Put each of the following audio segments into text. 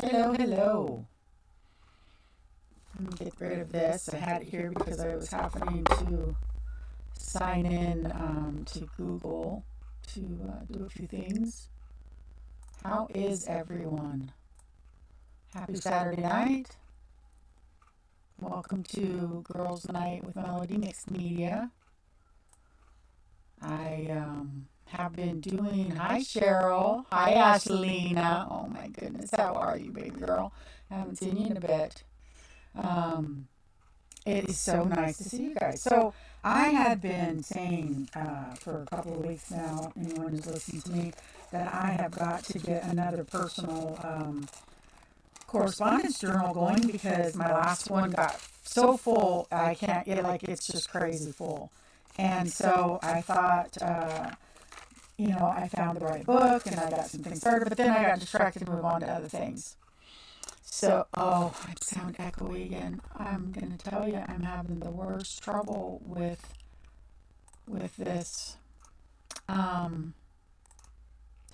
Hello, hello. Let me get rid of this. I had it here because I was happening to sign in to Google to do a few things. How is everyone? Happy Saturday night. Welcome to Girls Night with Melody Mixed Media. I have been doing, hi Cheryl, hi Ashlina. Oh my goodness, how are you, baby girl? I haven't seen you in a bit. Um, It is so nice to see you guys. So I had been saying for a couple of weeks now, anyone who's listening to me, that I have got to get another personal correspondence journal going because my last one got so full I can't get, like, it's just crazy full. And so I thought, I found the right book and I got some things started, but then I got distracted and moved on to other things. So, oh, I sound echoey again. I'm gonna tell you, I'm having the worst trouble with this. Um,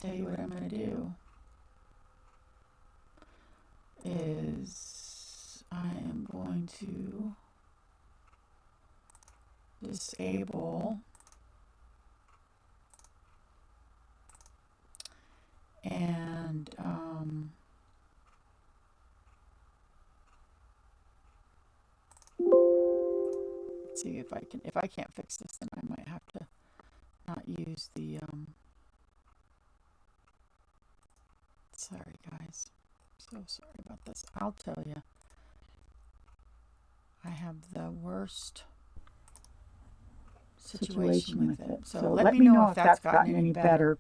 Tell you what I'm gonna do is I am going to disable and see if I can. If I can't fix this, then I might have to not use the. Sorry, guys. So sorry about this. I'll tell you, I have the worst situation with it. So let me know if that's gotten any better.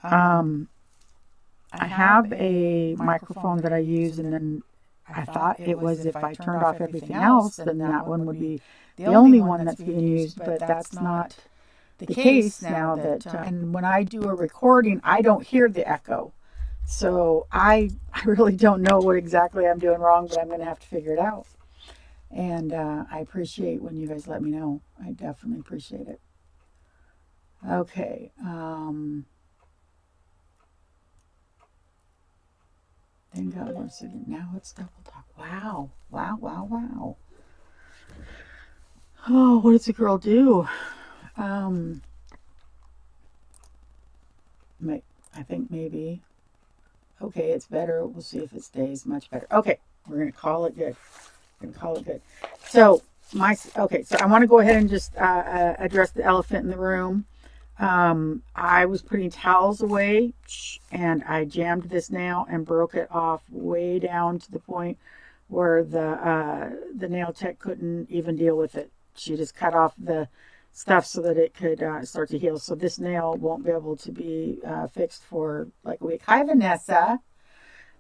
I have a microphone that I use, and then I thought it was if I turned off everything else, then that one would be the only one that's being used, but that's not the case now that, and when I do a recording, I don't hear the echo. So I really don't know what exactly I'm doing wrong, but I'm going to have to figure it out. And I appreciate when you guys let me know. I definitely appreciate it. Okay. Then God wants to. Now it's double talk. Wow. Wow, wow, wow. Oh, what does a girl do? I think maybe. Okay, it's better. We'll see if it stays much better. Okay, we're going to call it good. So so I want to go ahead and just address the elephant in the room. I was putting towels away, and I jammed this nail and broke it off way down to the point where the nail tech couldn't even deal with it. She just cut off the stuff so that it could start to heal. So this nail won't be able to be fixed for like a week. Hi, Vanessa.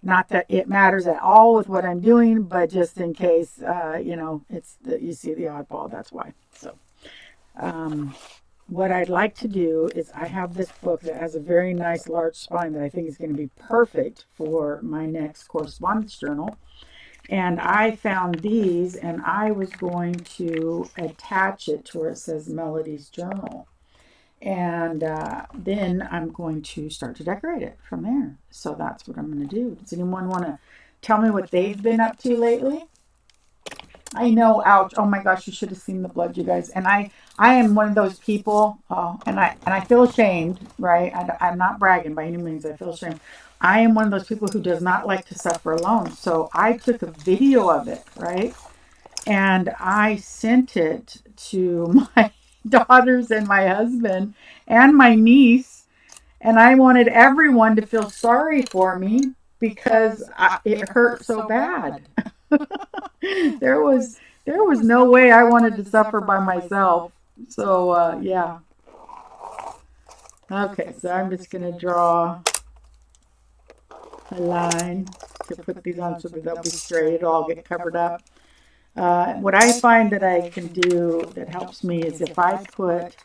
Not that it matters at all with what I'm doing, but just in case, you see the oddball, that's why. So, what I'd like to do is I have this book that has a very nice large spine that I think is going to be perfect for my next correspondence journal. And I found these, and I was going to attach it to where it says Melody's Journal. And then I'm going to start to decorate it from there. So that's what I'm going to do. Does anyone want to tell me what they've been up to lately? I know, ouch. Oh my gosh, you should have seen the blood, you guys. And I am one of those people, and I feel ashamed, right? I'm not bragging by any means. I feel ashamed. I am one of those people who does not like to suffer alone. So I took a video of it, right? And I sent it to my daughters and my husband and my niece. And I wanted everyone to feel sorry for me because it hurt so bad. there was no way I wanted to suffer by myself. So yeah. Okay, so I'm just gonna draw a line to put these on so that they'll be straight. It'll all get covered up. What I find that I can do that helps me is if I put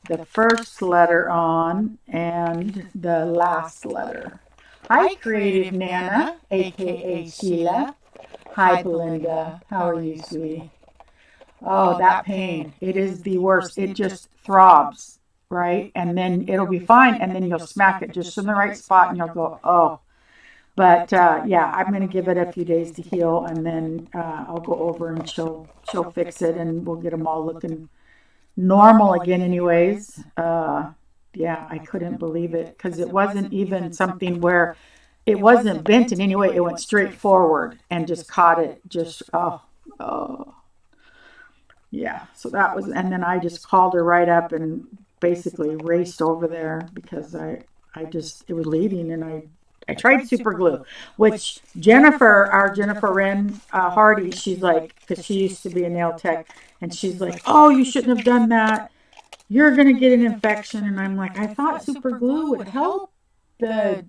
the first letter on and the last letter. Hi, Creative Nana, aka Sheila. Hi, Belinda. How are you, sweetie? Oh, that pain. It is the worst. It just throbs, right? And then it'll be fine, and then you'll smack it just in the right spot, and you'll go, oh. But yeah, I'm going to give it a few days to heal, and then I'll go over and she'll fix it, and we'll get them all looking normal again. Anyways, yeah, I couldn't believe it because it wasn't even something where it wasn't bent in any way. It went straight forward and just caught it. Just oh yeah. So that was, and then I just called her right up and basically raced over there because I just, it was leaving, and I tried super glue, which Jennifer, our Jennifer Wren Hardy, she's like, because she used to be a nail tech, and she's like, oh, you shouldn't have done that. You're going to get an infection. And I'm like, I thought super glue would help the,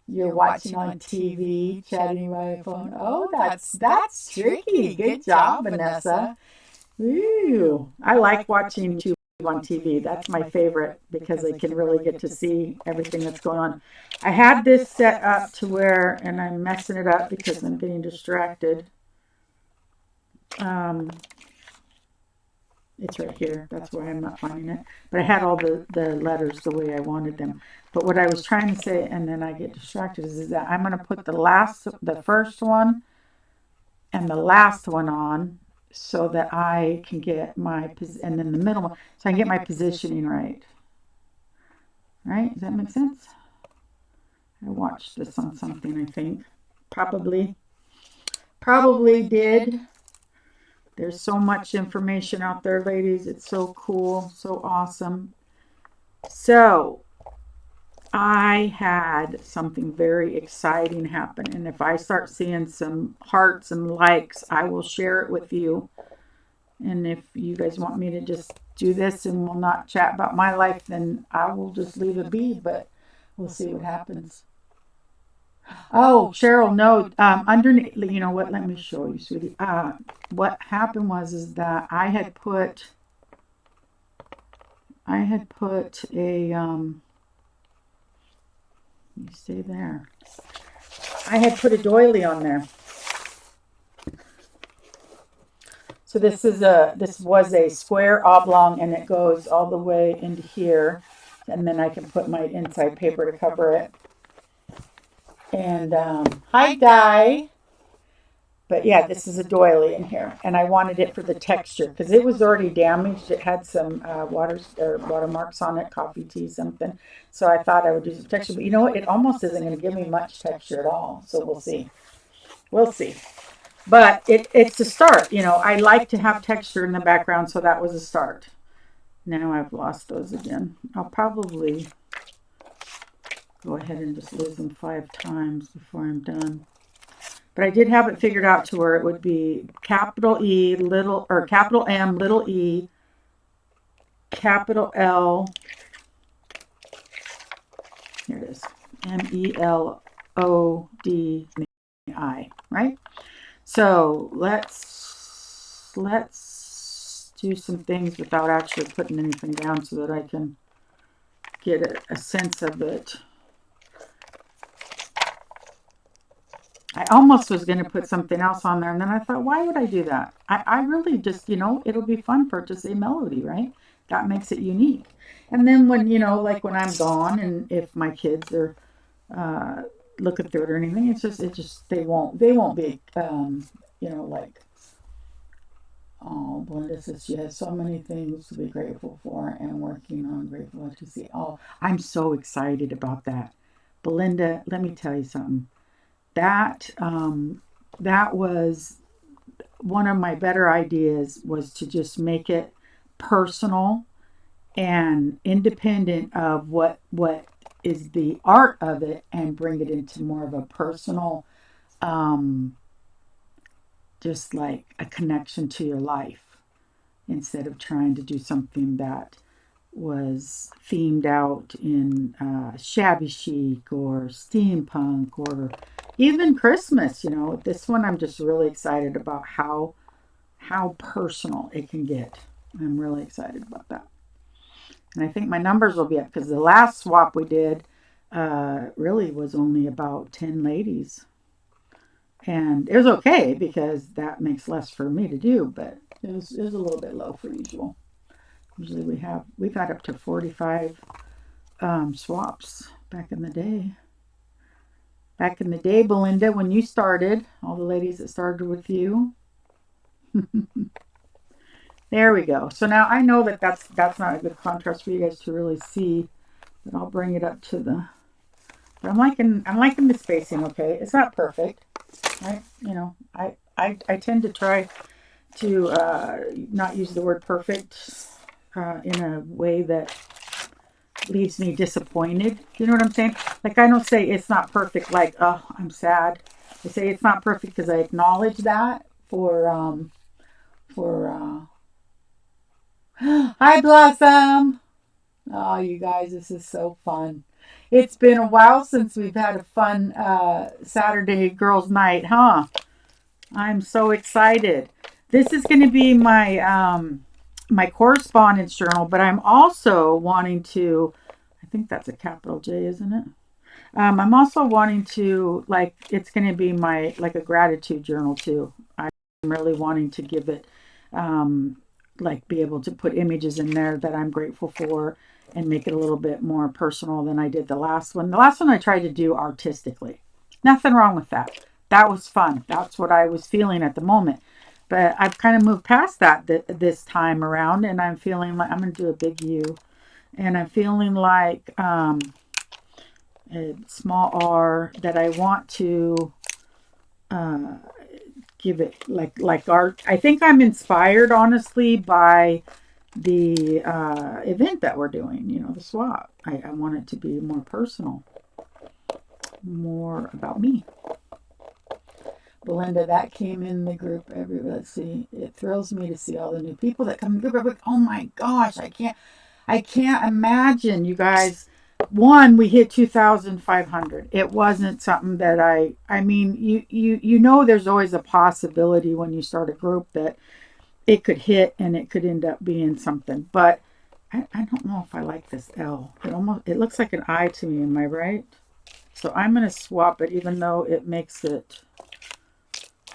you're watching on TV, chatting by your phone. Oh, that's tricky. Good job, Vanessa. Ooh, I like watching YouTube on TV. That's my favorite because I can really get to see everything that's going on. I had this set up to where, and I'm messing it up because I'm getting distracted. It's right here. That's why I'm not finding it. But I had all the letters the way I wanted them. But what I was trying to say, and then I get distracted, is that I'm going to put the first one and the last one on so that I can get my, and then the middle one, so I can get my positioning right. Right? Does that make sense? I watched this on something, I think. Probably did. There's so much information out there, ladies. It's so cool, so awesome. So, I had something very exciting happen, and if I start seeing some hearts and likes, I will share it with you. And if you guys want me to just do this and will not chat about my life, then I will just leave it be, but we'll see what happens. Oh, Cheryl, no, underneath, you know what, let me show you, sweetie. What happened was is that I had put a, you stay there. I had put a doily on there. So this was a square oblong, and it goes all the way into here, and then I can put my inside paper to cover it. And hi, Di. But yeah, this is a doily in here, and I wanted it for the texture because it was already damaged. It had some watermarks on it, coffee tea, something. So I thought I would do some texture, but you know what? It almost isn't going to give me much texture at all. So we'll see. We'll see. But it's a start. You know, I like to have texture in the background, so that was a start. Now I've lost those again. I'll probably go ahead and just lose them 5 times before I'm done. But I did have it figured out to where it would be capital E, little, or capital M, little e, capital L, here it is, MELODI, right? So let's do some things without actually putting anything down so that I can get a sense of it. I almost was going to put something else on there, and then I thought, why would I do that? I really just, you know, it'll be fun for it to say melody, right? That makes it unique. And then when, you know, like when I'm gone, and if my kids are looking through it or anything, it's just they won't be, you know, like, oh, Belinda says she has so many things to be grateful for and working on, grateful to see. Oh, I'm so excited about that. Belinda, let me tell you something. That was one of my better ideas, was to just make it personal and independent of what is the art of it, and bring it into more of a personal, just like a connection to your life, instead of trying to do something that was themed out in shabby chic or steampunk or even Christmas. You know, this one I'm just really excited about how personal it can get. I'm really excited about that. And I think my numbers will be up because the last swap we did really was only about 10 ladies. And it was okay because that makes less for me to do, but it was a little bit low for usual. Usually we've had up to 45 swaps back in the day. Back in the day, Belinda, when you started, all the ladies that started with you. There we go. So now I know that that's not a good contrast for you guys to really see, but I'll bring it up to the. But I'm liking the spacing. Okay, it's not perfect, right? You know, I tend to try to not use the word perfect in a way that leaves me disappointed. You know what I'm saying? Like I don't say it's not perfect. Like oh, I'm sad. I say it's not perfect because I acknowledge that for Hi Blossom. Oh, you guys, this is so fun. It's been a while since we've had a fun Saturday girls' night, huh? I'm so excited. This is going to be my correspondence journal, but I'm also wanting to. I think that's a capital J, isn't it? I'm also wanting to like it's going to be my like a gratitude journal too. I'm really wanting to give it like be able to put images in there that I'm grateful for and make it a little bit more personal than I did the last one. The last one I tried to do artistically. Nothing wrong with that. That was fun. That's what I was feeling at the moment. But I've kind of moved past that this time around, and I'm feeling like I'm going to do a big U, and I'm feeling like a small R that I want to uh, give it like art. I think I'm inspired honestly by the event that we're doing. You know, the swap. I want it to be more personal, more about me. Belinda, that came in the group. Let's see. It thrills me to see all the new people that come in the group. I'm like, oh my gosh, I can't imagine, you guys. One, we hit 2,500. It wasn't something that I mean, you know, there's always a possibility when you start a group that it could hit and it could end up being something. But I don't know if I like this L. It looks like an I to me. Am I right? So I'm going to swap it, even though it makes it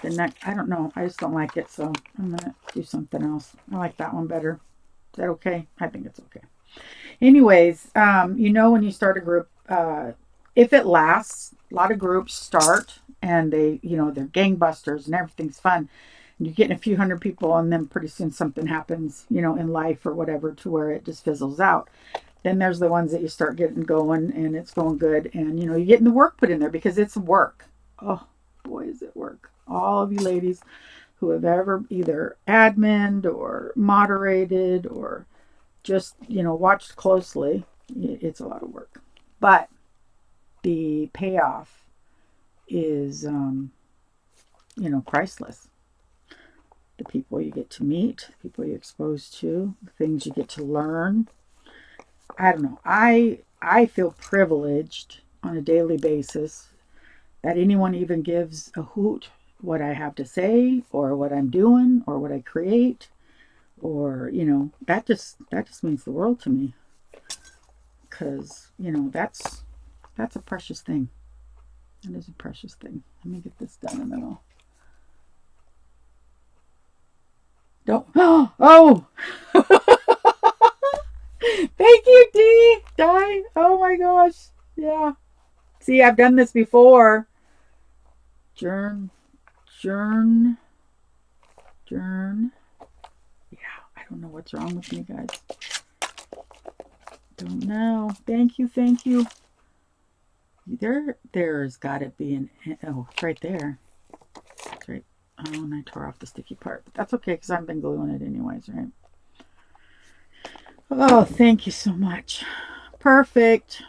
the neck. I don't know. I just don't like it. So I'm going to do something else. I like that one better. Is that okay? I think it's okay. Anyways, you know, when you start a group, if it lasts, a lot of groups start and they, you know, they're gangbusters and everything's fun. And you're getting a few hundred people and then pretty soon something happens, you know, in life or whatever to where it just fizzles out. Then there's the ones that you start getting going and it's going good. And, you know, you're getting the work put in there because it's work. Oh, boy, is it work. All of you ladies who have ever either admined or moderated or just, you know, watched closely, it's a lot of work. But the payoff is, you know, priceless. The people you get to meet, the people you're exposed to, the things you get to learn. I don't know. I feel privileged on a daily basis that anyone even gives a hoot what I have to say or what I'm doing or what I create. Or, you know, that just means the world to me. Because, you know, that's a precious thing. That is a precious thing. Let me get this done and then I'll. Don't. Oh! Thank you, D! Die! Oh my gosh. Yeah. See, I've done this before. Jern. I don't know what's wrong with me, guys. Don't know. Thank you. There's got to be an. Oh, it's right there. It's right. Oh, and I tore off the sticky part. But that's okay because I've been gluing it anyways, right? Oh, thank you so much. Perfect.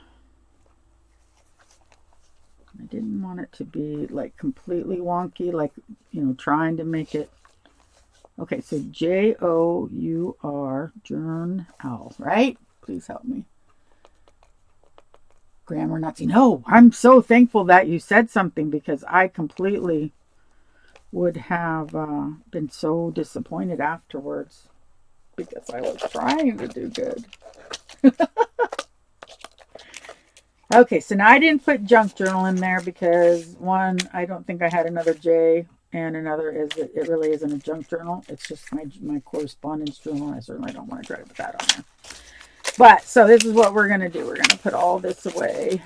I didn't want it to be like completely wonky, like, you know, trying to make it. Okay, so Jour, journal, right? Please help me. Grammar Nazi. No, I'm so thankful that you said something because I completely would have been so disappointed afterwards because I was trying to do good. Okay, so now I didn't put junk journal in there because one, I don't think I had another J. And another is that it really isn't a junk journal. It's just my correspondence journal. I certainly don't want to try to put that on there. But, so this is what we're going to do. We're going to put all this away.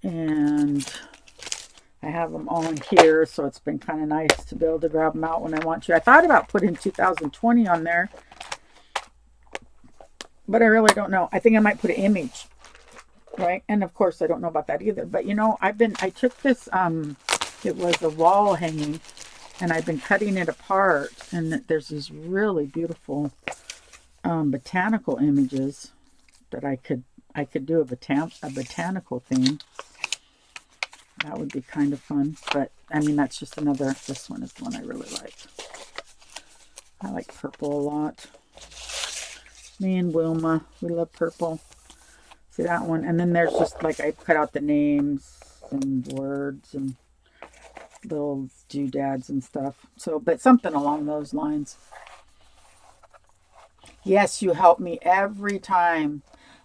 And I have them all in here, so it's been kind of nice to be able to grab them out when I want to. I thought about putting 2020 on there, but I really don't know. I think I might put an image, right? And of course, I don't know about that either. But you know, I took this, it was a wall hanging, and I've been cutting it apart, and there's these really beautiful botanical images that I could do a botanical theme. That would be kind of fun. But I mean, that's just another. This one is the one I really like. I like purple a lot. Me and Wilma, we love purple. See that one? And then there's just like I cut out the names and words and little doodads and stuff. So, but something along those lines. Yes, you help me every time.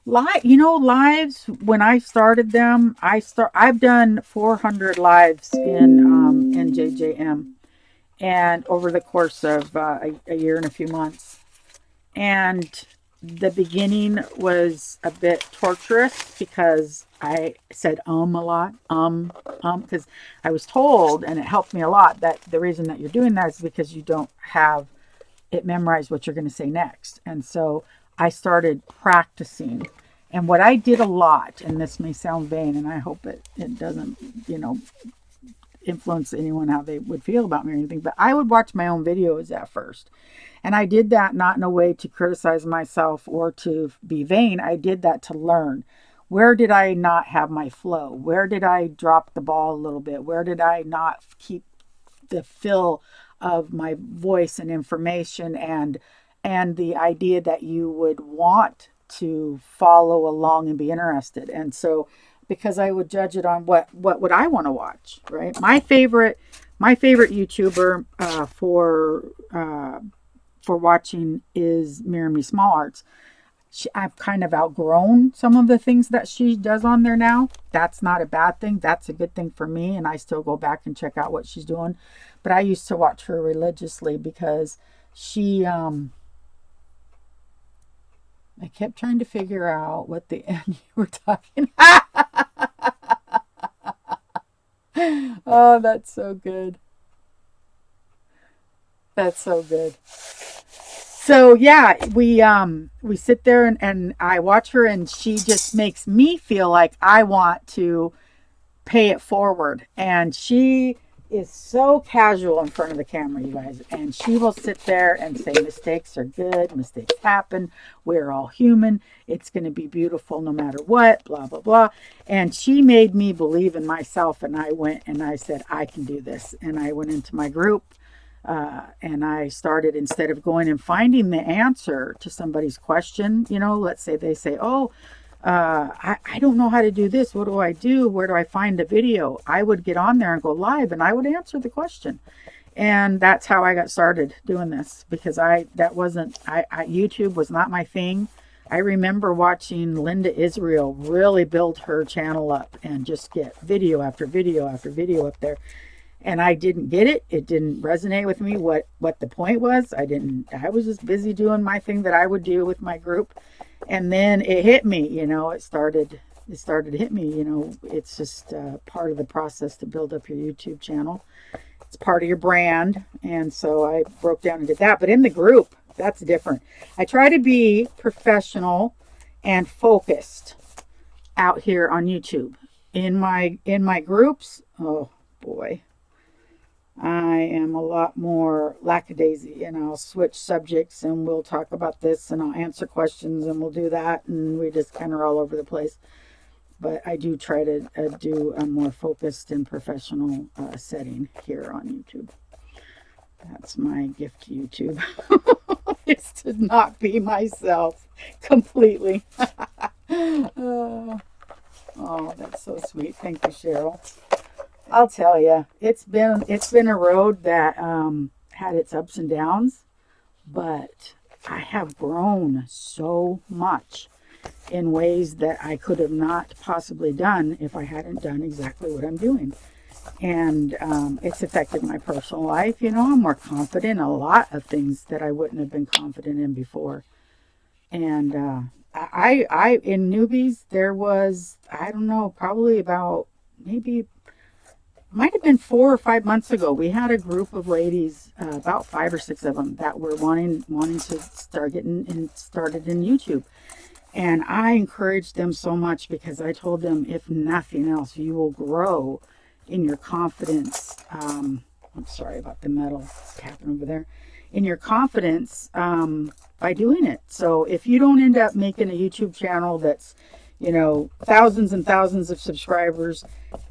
Lives, when I started them, I've done 400 lives in JJM, and over the course of a year and a few months. And the beginning was a bit torturous because I said a lot, because I was told, and it helped me a lot, that the reason that you're doing that is because you don't have it memorized what you're going to say next. And so I started practicing. And what I did a lot, and this may sound vain, and I hope it doesn't, influence anyone how they would feel about me or anything, but I would watch my own videos at first. And I did that not in a way to criticize myself or to be vain. I did that to learn. Where did I not have my flow? Where did I drop the ball a little bit? Where did I not keep the fill of my voice and information and the idea that you would want to follow along and be interested? And so, because I would judge it on what would I want to watch, right? My favorite YouTuber for watching is Mirami Small Arts. I've kind of outgrown some of the things that she does on there now. That's not a bad thing. That's a good thing for me, and I still go back and check out what she's doing. But I used to watch her religiously because she I kept trying to figure out what the end you were talking about. Oh, that's so good. That's so good. So yeah, we sit there and I watch her, and she just makes me feel like I want to pay it forward. And she is so casual in front of the camera, you guys. And she will sit there and say mistakes are good, mistakes happen, we're all human, it's going to be beautiful no matter what, blah, blah, blah. And she made me believe in myself, and I went and I said, I can do this. And I went into my group, and I started, instead of going and finding the answer to somebody's question, let's say they say, I don't know how to do this. What do I do? Where do I find a video? I would get on there and go live, and I would answer the question. And that's how I got started doing this, because YouTube was not my thing. I remember watching Linda Israel really build her channel up and just get video after video after video up there. And I didn't get it. It didn't resonate with me what the point was. I was just busy doing my thing that I would do with my group. And then it hit me, it started to hit me, it's just part of the process to build up your YouTube channel. It's part of your brand. And so I broke down and did that. But in the group, that's different. I try to be professional and focused out here on YouTube. In my groups, oh boy, I am a lot more lackadaisy, and I'll switch subjects, and we'll talk about this, and I'll answer questions, and we'll do that, and we just kind of are all over the place. But I do try to do a more focused and professional setting here on YouTube. That's my gift to YouTube. It's to not be myself completely. Oh, that's so sweet. Thank you, Cheryl. I'll tell you, it's been a road that had its ups and downs, but I have grown so much in ways that I could have not possibly done if I hadn't done exactly what I'm doing. And it's affected my personal life. I'm more confident in a lot of things that I wouldn't have been confident in before. And I in Newbies, there was, I don't know, probably about maybe might have been 4 or 5 months ago. We had a group of ladies, about 5 or 6 of them, that were wanting to start getting started in YouTube. And I encouraged them so much because I told them, if nothing else, you will grow in your confidence. I'm sorry about the metal tapping over there. In your confidence by doing it. So if you don't end up making a YouTube channel that's, thousands and thousands of subscribers,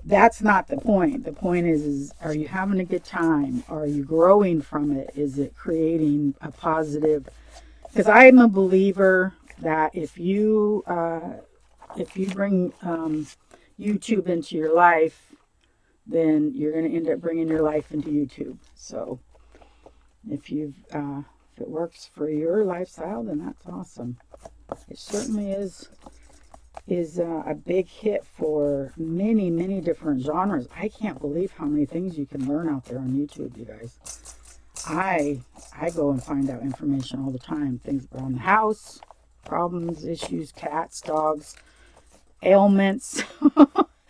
that's not the point. The point is are you having a good time? Are you growing from it? Is it creating a positive? Because I'm a believer that if you bring YouTube into your life, then you're going to end up bringing your life into YouTube. So if it works for your lifestyle, then that's awesome. It certainly is a big hit for many, many different genres. I can't believe how many things you can learn out there on YouTube, you guys. I go and find out information all the time. Things around the house, problems, issues, cats, dogs, ailments,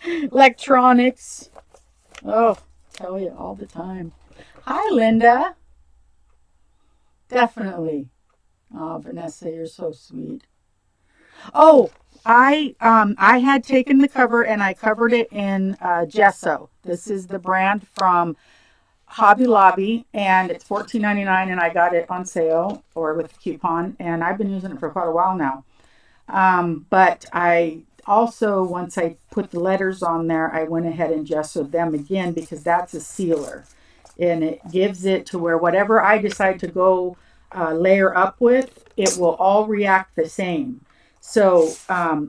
electronics. Oh, tell you all the time. Hi, Linda. Definitely. Oh, Vanessa, you're so sweet. Oh, I had taken the cover and I covered it in gesso. This is the brand from Hobby Lobby, and it's $14.99, and I got it on sale or with a coupon, and I've been using it for quite a while now. But I also, once I put the letters on there, I went ahead and gessoed them again because that's a sealer, and it gives it to where whatever I decide to go layer up with, it will all react the same. So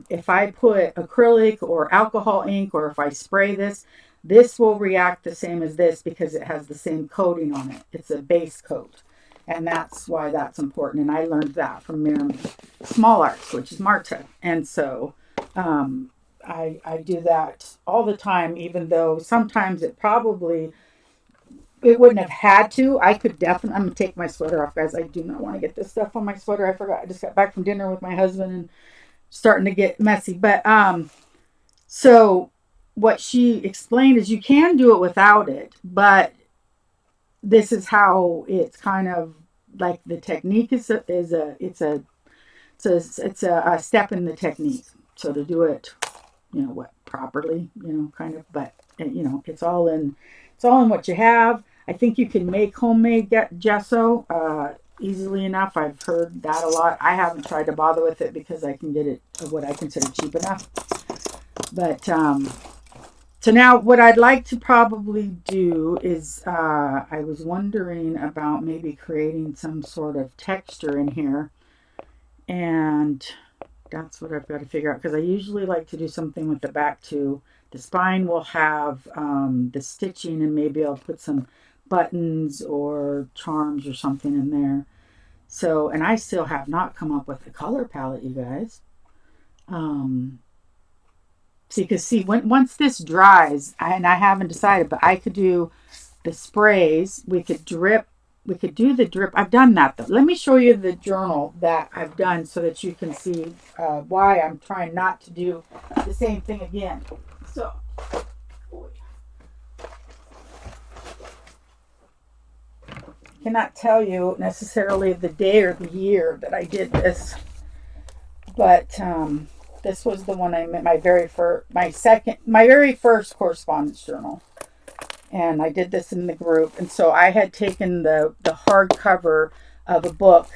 if I put acrylic or alcohol ink, or if I spray this will react the same as this because it has the same coating on it. It's a base coat. And that's why that's important. And I learned that from Miriam Small Arts, which is Marta. And so I do that all the time, even though sometimes it wouldn't have had to. I could definitely, I'm going to take my sweater off, guys. I do not want to get this stuff on my sweater. I forgot. I just got back from dinner with my husband and starting to get messy. But so what she explained is you can do it without it, but this is how it's kind of like the technique is it's a step in the technique. So to do it, properly, kind of, but it's all in what you have. I think you can make homemade gesso easily enough. I've heard that a lot. I haven't tried to bother with it because I can get it what I consider cheap enough. But so now what I'd like to probably do is I was wondering about maybe creating some sort of texture in here. And that's what I've got to figure out, because I usually like to do something with the back too. The spine will have the stitching, and maybe I'll put some buttons or charms or something in there. So, and I still have not come up with a color palette, you guys. Once this dries, and I haven't decided, but I could do the sprays. We could do the drip. I've done that though. Let me show you the journal that I've done so that you can see why I'm trying not to do the same thing again. So, I cannot tell you necessarily the day or the year that I did this, but this was the one I made my very first correspondence journal. And I did this in the group. And so I had taken the hardcover of a book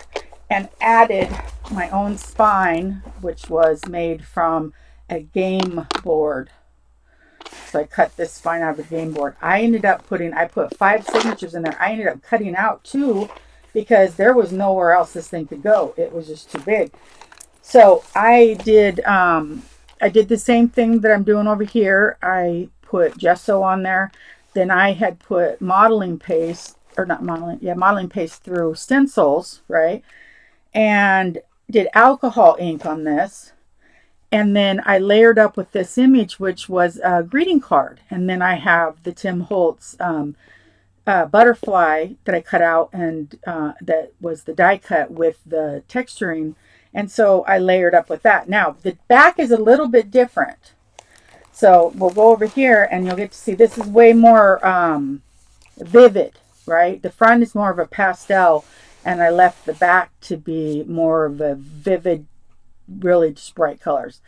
and added my own spine, which was made from a game board. So I cut this spine out of a game board. I put 5 signatures in there. I ended up cutting out 2 because there was nowhere else this thing could go. It was just too big. So I did the same thing that I'm doing over here. I put gesso on there. Then I had put modeling paste through stencils, right? And did alcohol ink on this. And then I layered up with this image, which was a greeting card. And then I have the Tim Holtz butterfly that I cut out, and that was the die cut with the texturing. And so I layered up with that. Now, the back is a little bit different. So we'll go over here and you'll get to see this is way more vivid, right? The front is more of a pastel, and I left the back to be more of a vivid, really just bright colors,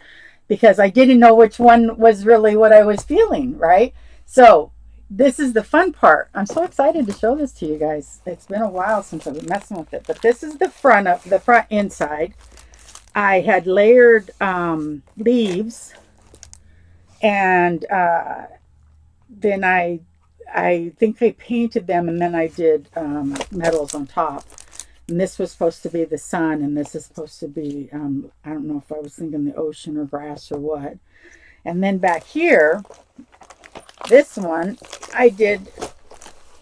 because I didn't know which one was really what I was feeling, right? So this is the fun part. I'm so excited to show this to you guys. It's been a while since I've been messing with it, but this is the front inside. I had layered leaves, and then I think I painted them, and then I did metals on top. And this was supposed to be the sun, and this is supposed to be, I don't know if I was thinking the ocean or grass or what. And then back here, this one, I did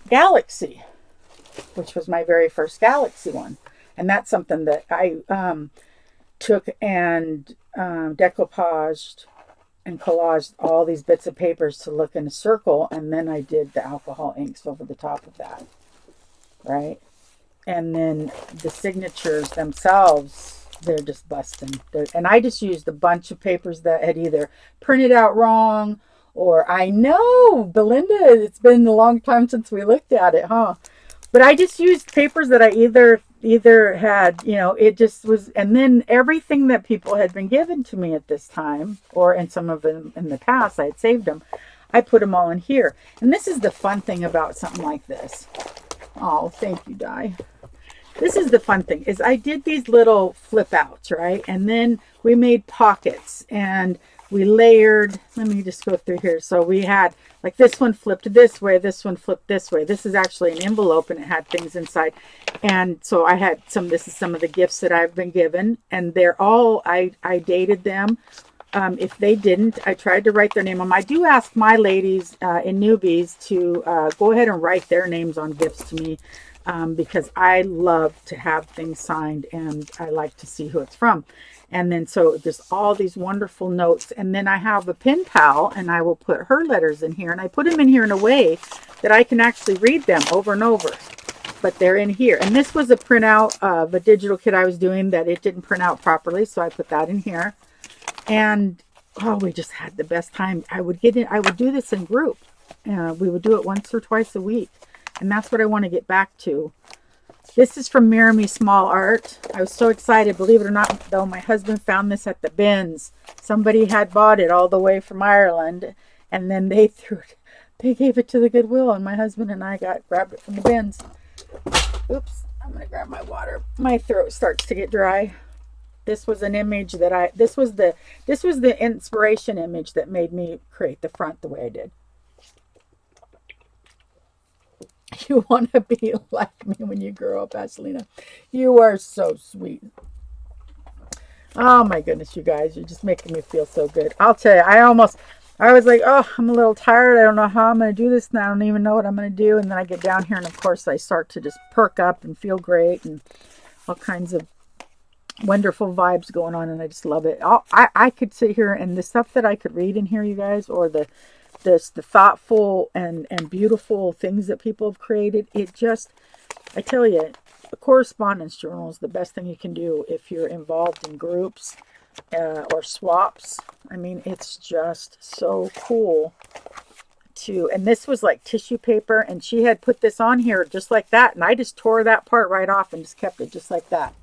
Galaxy, which was my very first Galaxy one. And that's something that I took and decoupaged and collaged all these bits of papers to look in a circle, and then I did the alcohol inks over the top of that, right? And then the signatures themselves, they're just busting. And I just used a bunch of papers that had either printed out wrong, or I know, Belinda, it's been a long time since we looked at it, huh? But I just used papers that I either had, you know, it just was, and then everything that people had been given to me at this time, or in some of them in the past, I had saved them. I put them all in here. And this is the fun thing about something like this. Oh, thank you, Di. This is the fun thing, is I did these little flip outs, right? And then we made pockets, and we layered, let me just go through here. So we had, like, this one flipped this way, this one flipped this way. This is actually an envelope, and it had things inside. And so I had this is some of the gifts that I've been given, and they're all, I dated them. If they didn't, I tried to write their name on them. I do ask my ladies in Newbies to go ahead and write their names on gifts to me, because I love to have things signed, and I like to see who it's from. And then so just all these wonderful notes. And then I have a pen pal, and I will put her letters in here, and I put them in here in a way that I can actually read them over and over. But they're in here. And this was a printout of a digital kit I was doing that it didn't print out properly, so I put that in here. And oh, we just had the best time. I would do this in group. We would do it once or twice a week. And that's what I want to get back to. This is from Mirror Me Small Art. I was so excited. Believe it or not, though, my husband found this at the bins. Somebody had bought it all the way from Ireland, and then they gave it to the Goodwill, and my husband and I grabbed it from the bins. Oops, I'm going to grab my water. My throat starts to get dry. This was an image that this was the inspiration image that made me create the front the way I did. You want to be like me when you grow up, Ashlina. You are so sweet. Oh my goodness, you guys, you're just making me feel so good. I'll tell you, I was like, oh, I'm a little tired. I don't know how I'm going to do this, and I don't even know what I'm going to do. And then I get down here, and of course I start to just perk up and feel great, and all kinds of wonderful vibes going on, and I just love it. I could sit here, and the stuff that I could read in here, you guys, or the thoughtful and beautiful things that people have created, I tell you, a correspondence journal is the best thing you can do if you're involved in groups or swaps. I mean, it's just so cool and this was like tissue paper, and she had put this on here just like that, and I just tore that part right off and just kept it just like that.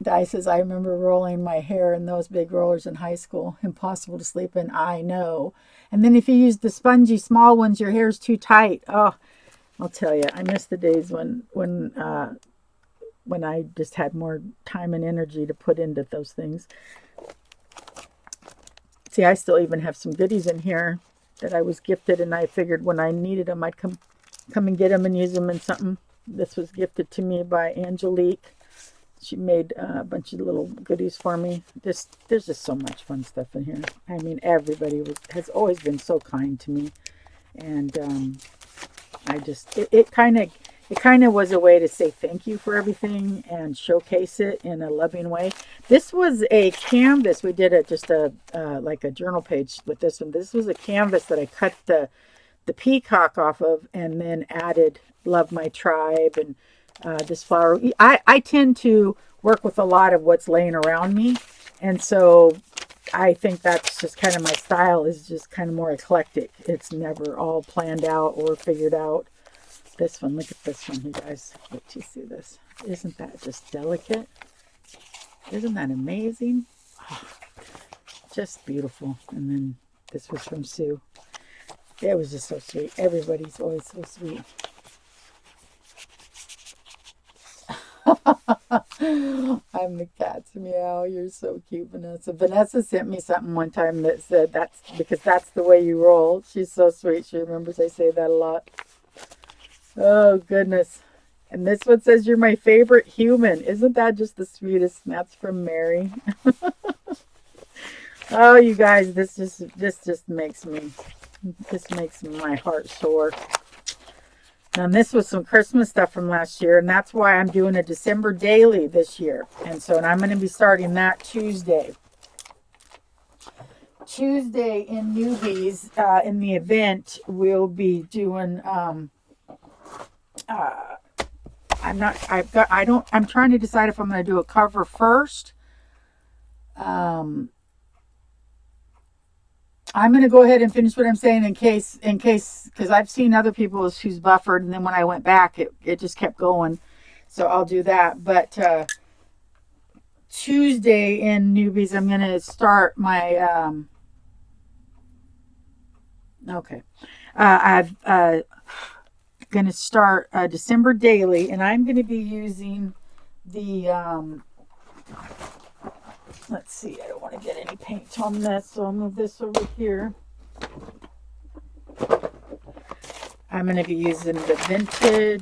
Di says, I remember rolling my hair in those big rollers in high school. Impossible to sleep in, I know. And then if you use the spongy small ones, your hair's too tight. Oh, I'll tell you, I miss the days when I just had more time and energy to put into those things. See, I still even have some goodies in here that I was gifted, and I figured when I needed them, I'd come and get them and use them in something. This was gifted to me by Angelique. She made a bunch of little goodies for me. There's just so much fun stuff in here. I mean, everybody has always been so kind to me, and it kind of was a way to say thank you for everything and showcase it in a loving way. This was a canvas. We did like a journal page with this one. This was a canvas that I cut the peacock off of, and then added Love My Tribe and this flower. I tend to work with a lot of what's laying around me, and so I think that's just kind of my style, is just kind of more eclectic. It's never all planned out or figured out. This one, look at this one, you guys. Wait till you see this. Isn't that just delicate? Isn't that amazing? Oh, just beautiful. And then this was from Sue. It was just so sweet. Everybody's always so sweet. I'm the cat's meow. You're so cute, Vanessa. Vanessa sent me something one time that said that's because that's the way you roll. She's so sweet. She remembers I say that a lot. Oh, goodness. And this one says, you're my favorite human. Isn't that just the sweetest? And that's from Mary. Oh, you guys, this just makes my heart sore. And this was some Christmas stuff from last year, and that's why I'm doing a December daily this year. And I'm going to be starting that Tuesday. Tuesday in Newbies, in the event, we'll be doing, I'm trying to decide if I'm going to do a cover first. I'm going to go ahead and finish what I'm saying in case, because I've seen other people who's buffered, and then when I went back, it just kept going. So I'll do that. But Tuesday in Newbies, I'm going to start my, I'm going to start a December daily, and I'm going to be using the, let's see, I don't want to get any paint on this, so I'll move this over here. I'm going to be using the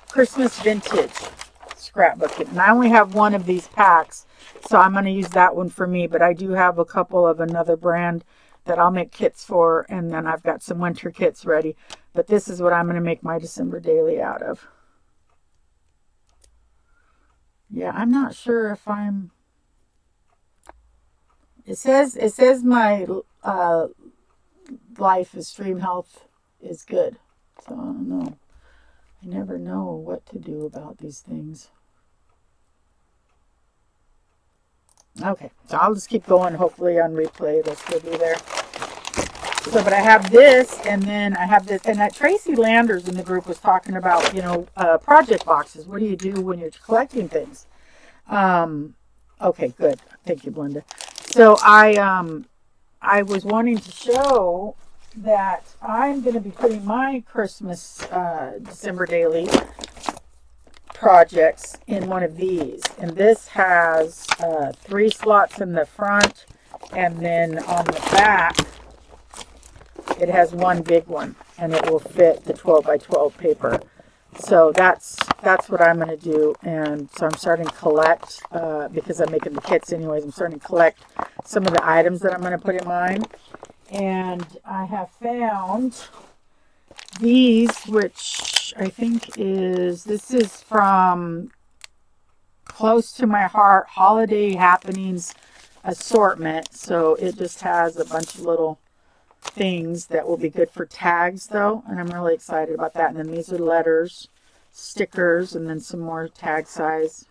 Christmas vintage scrapbook. And I only have one of these packs, so I'm going to use that one for me. But I do have a couple of another brand that I'll make kits for, and then I've got some winter kits ready. But this is what I'm going to make my December daily out of. Yeah, I'm not sure if I'm... It says my life extreme health is good. So I don't know. I never know what to do about these things. Okay, so I'll just keep going. Hopefully on replay it'll still be there. So, but I have this, and then I have this, and that Tracy Landers in the group was talking about, project boxes. What do you do when you're collecting things? Okay, good. Thank you, Belinda. So I was wanting to show that I'm going to be putting my Christmas December daily projects in one of these. And this has 3 slots in the front, and then on the back it has one big one, and it will fit the 12 by 12 paper. So that's what I'm going to do. And so I'm starting to collect, because I'm making the kits anyways, I'm starting to collect some of the items that I'm going to put in mine. And I have found these, which I think this is from Close to My Heart Holiday Happenings Assortment. So it just has a bunch of little things that will be good for tags, though, and I'm really excited about that. And then these are letters, stickers, and then some more tag size.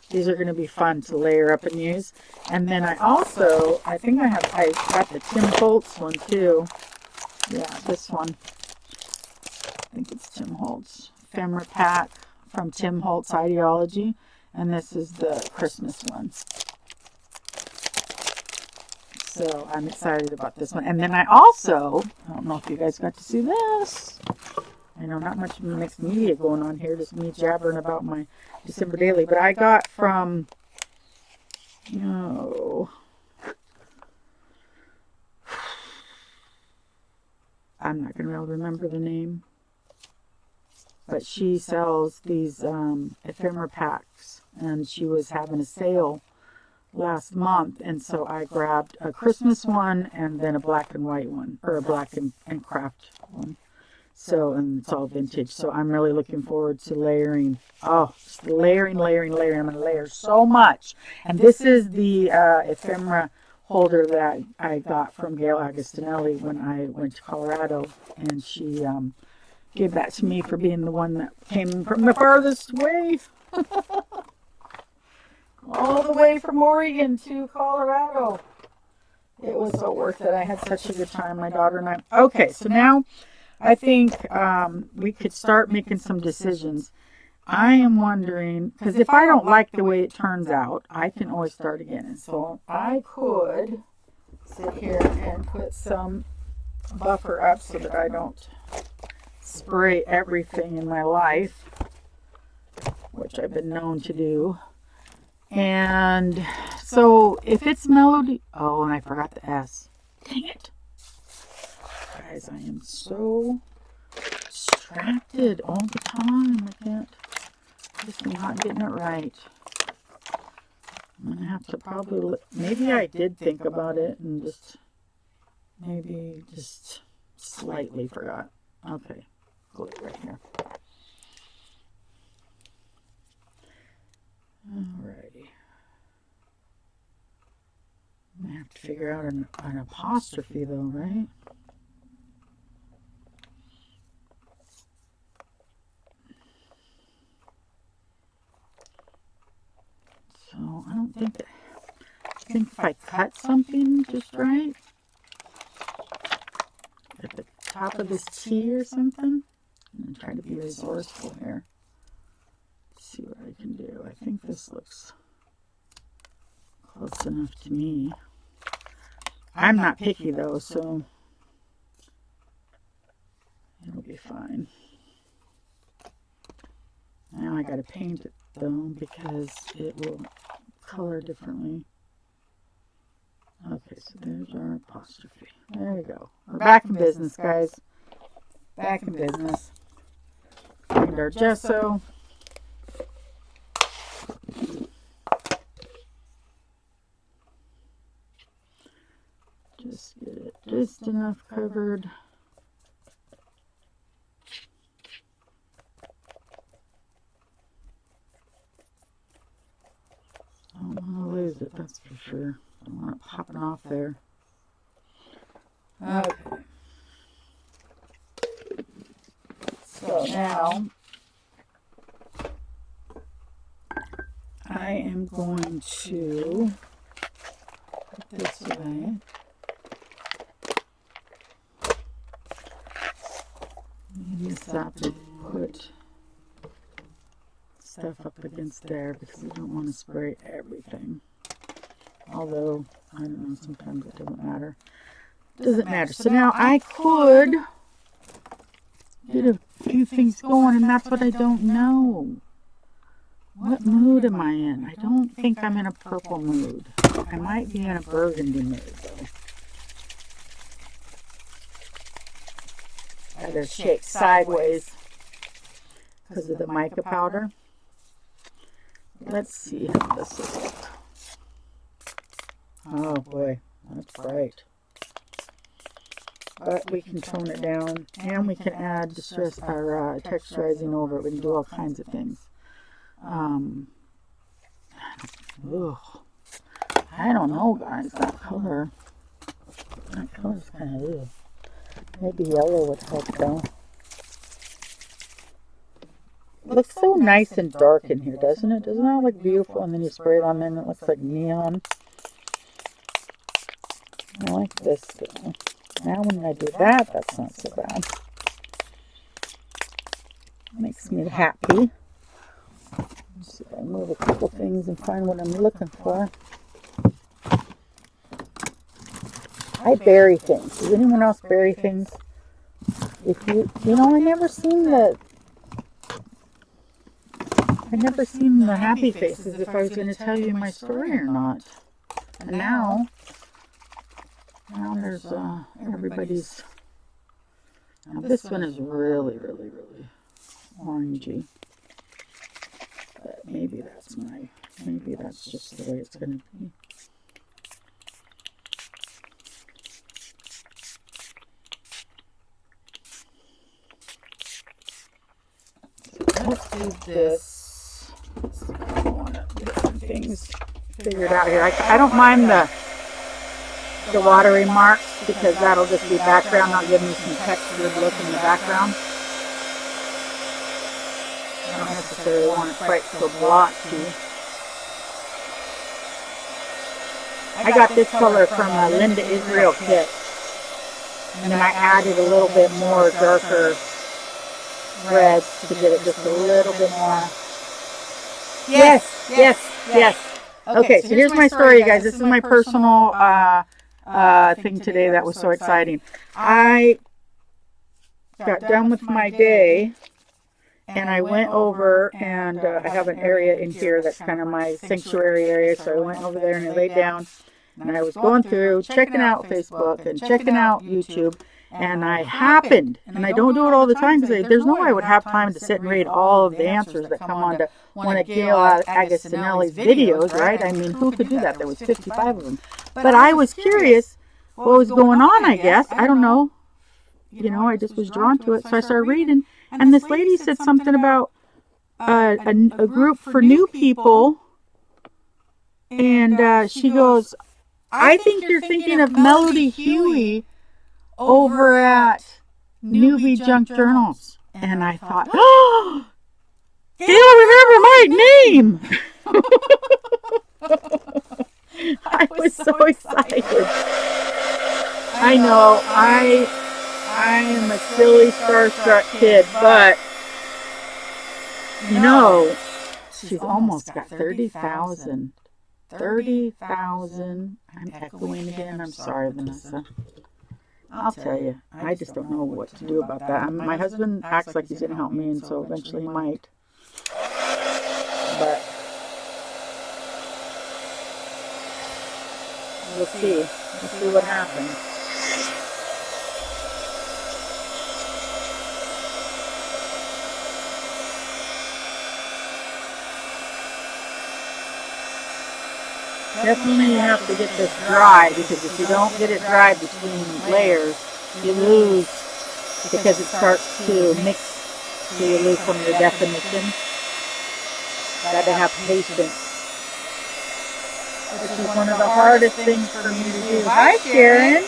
These are going to be fun to layer up and use. And then I got the Tim Holtz one too. Yeah, this one. I think it's Tim Holtz ephemera pack from Tim Holtz Ideology, and this is the Christmas one. So I'm excited about this one. And then I don't know if you guys got to see this. I know not much mixed media going on here, just me jabbering about my December daily. But I got from, I'm not going to be able to remember the name. But she sells these ephemera packs, and she was having a sale last month, and so I grabbed a Christmas one and then a black and white one, or a black and craft one. So, and it's all vintage. So I'm really looking forward to layering. Oh, just layering. I'm going to layer so much. And this is the ephemera holder that I got from Gail Agostinelli when I went to Colorado, and she gave that to me for being the one that came from the farthest way. All the way from Oregon to Colorado. It was so worth it. I had such a good time, my daughter and I. Okay, so now I think we could start making some decisions. I am wondering, because if I don't like the way it turns out, I can always start again. And so I could sit here and put some buffer up so that I don't spray everything in my life, which I've been known to do. And so if it's Melody, oh, and I forgot the S. Dang it. Guys, I am so distracted all the time. I can't, just not getting it right. I'm going to have to probably, maybe I did think about it and just, maybe just slightly forgot. Okay, glue it right here. Alrighty. I'm going to have to figure out an apostrophe though, right? So I don't think that, I think if I cut something just right, at the top of this T or something, I'm going to try to be resourceful here. See what I can do. I think this looks close enough to me. I'm not picky though, so it'll be fine. Now I gotta paint it though because it will color differently. Okay, so there's our apostrophe. There we go. We're back in business, guys. Back in business. Find our gesso. Just get it just enough covered. I don't want to lose it, that's for sure. I don't want it popping off there. Okay. So now I am going to put this away. Maybe stop and put stuff up against there because we don't want to spray everything. Although, I don't know, sometimes it doesn't matter. It doesn't matter. So now I could get a few things going, and that's what I don't know. What mood am I in? I don't think I'm in a purple mood. I might be in a burgundy mood, though. I gotta shake sideways because of the mica powder. Let's see how this looks. Oh boy, that's bright. But we can tone it down, and we can add distress or texturizing over it. We can do all kinds of things. Ugh. I don't know, guys. That color's kind of ugh. Maybe yellow would help though. It looks so nice and dark in here, doesn't it? Doesn't that look beautiful? And then you spray it on and it looks like neon. I like this though. Now when I do that, that's not so bad. Makes me happy. Let's see if I move a couple things and find what I'm looking for. I bury things. Does anyone else bury things? If you know, I never seen the happy faces if I was going to tell you my story or not. And now there's everybody's. Now this one is really, really, really orangey. But maybe that's just the way it's going to be. Let's do this. I want to get some things figured out here. I don't mind the watery marks because that'll just be background. That'll give me some textured look in the background. I don't necessarily want it quite so blotchy. I got this color from a Linda Israel kit. And then I added a little bit more darker reds to get it just a little bit more. Yes. Okay, so here's my story, you guys. This is my personal thing today that was so exciting. I got done with my day, and I went over, and I have an area in here that's kind of my sanctuary area, so I went over there and I laid down, and I was going through, checking out Facebook and checking out YouTube, and I happened, and I don't do it all the time because there's no way I would have time to sit and read all of the answers that come on to one of Gail Agostinelli's videos, right? I mean, who could do that? There was 55 of them. But I was curious what was going on, I guess. I don't know. You know, I just was drawn to it. So I started reading, and this lady said something about a group for new people. And she goes, I think you're thinking of Melody Huey over at Newbie Junk Journals. And I thought, oh, they don't remember my name. I was so excited. I know, I am a silly starstruck kid, but you know, she's almost got 30,000. 30,000. I'm echoing again. I'm sorry, Vanessa. I'll tell you, I just don't know what to do about that. My husband acts like he's going to help me, and so eventually he might. But we'll see. We'll see what happens. Definitely you have to get this dry, because if you don't get it dry between layers, you lose, because it starts to mix, so you lose some of the definition. Got to have patience. Which is one of the hardest things for me to do. Hi, Sharon.